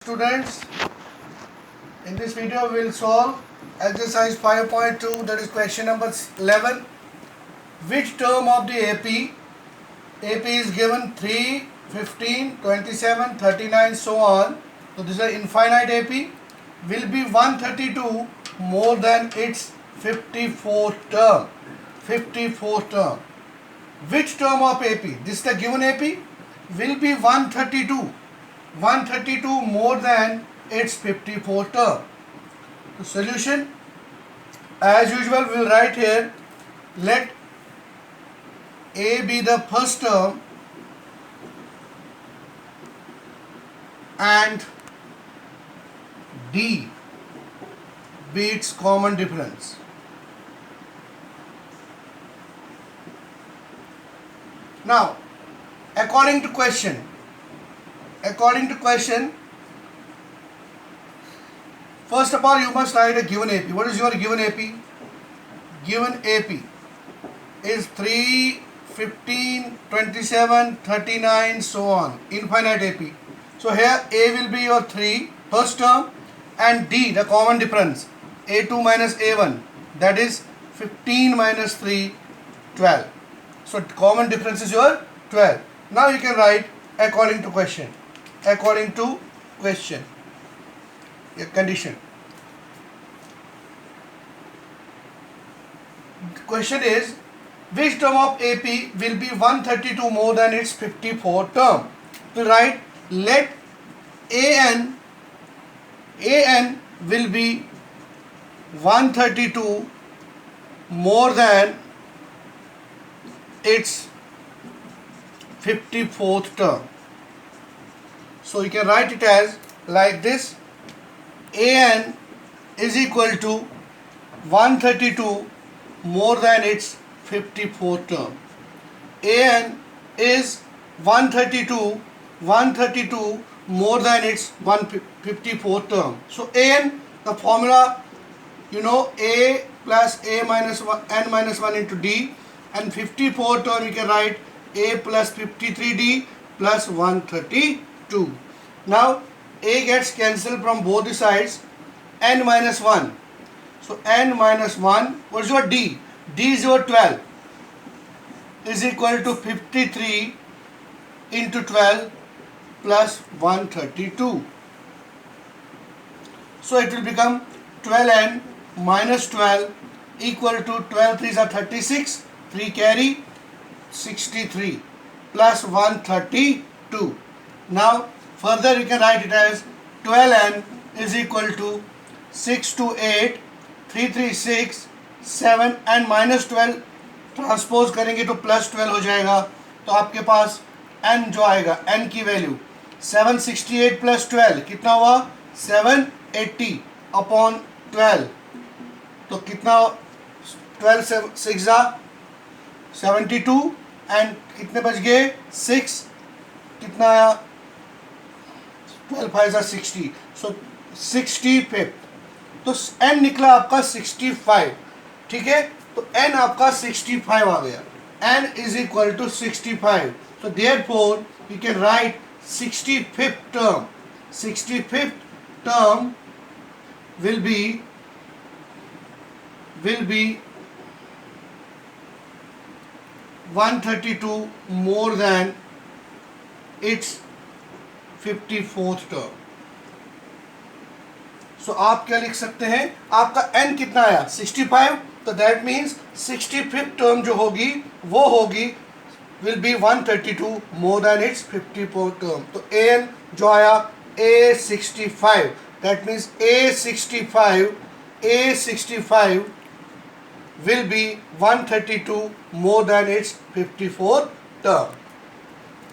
Students, in this video we will solve exercise 5.2, that is question number 11. Which term of the AP is given 3, 15, 27, 39 so on. So this is an infinite AP, will be 132 more than its 54th term. 54th term. Which term of AP? This is the given AP, will be 132 more than its 54th term. The solution, as usual, we will write here, let A be the first term and D be its common difference. Now, according to question, first of all you must write a given AP. What is your given AP? Given AP is 3, 15, 27, 39 so on, infinite AP. So here A will be your 3, first term, and D, the common difference, A2 minus A1, that is 15 minus 3, 12. So common difference is your 12. Now you can write according to question. A condition. The question is, which term of AP will be 132 more than its 54th term? To write, let AN will be 132 more than its 54th term. So you can write it as like this: AN is equal to 132 more than its 54th term. AN is 132 more than its 54th term. So AN, the formula, you know, A plus A minus 1, N minus 1 into D, and 54th term you can write A plus 53D plus 132. Now A gets cancelled from both the sides, N minus 1. So N minus 1, what is your D? D is your 12, is equal to 53 into 12 plus 132. So it will become 12N minus 12 equal to 12 3s are 36, 3 carry 63 plus 132. Now further you can write it as 12N is equal to 6 to 8, 3 3 6, 7 and minus 12 transpose करेंगे तो plus 12 हो जाएगा. तो आपके पास n जो आएगा, n की value 768 plus 12 कितना हुआ? 780 अपॉन 12. तो कितना? 12 से 6 72 एंड कितने बच गए? 6. कितना आया? 12 5 60. सो 65. तो n निकला आपका 65. ठीक है, तो n आपका 65 आ गया. n is equal to 65. So therefore you can write 65th term. 65th term will be 132 more than its 54th term. So आप क्या लिख सकते हैं? आपका n कितना आया? 65. तो that means 65th term जो होगी वो होगी will be 132 more than its 54th term. तो an जो आया A65, that means A65 will be 132 more than its 54th term.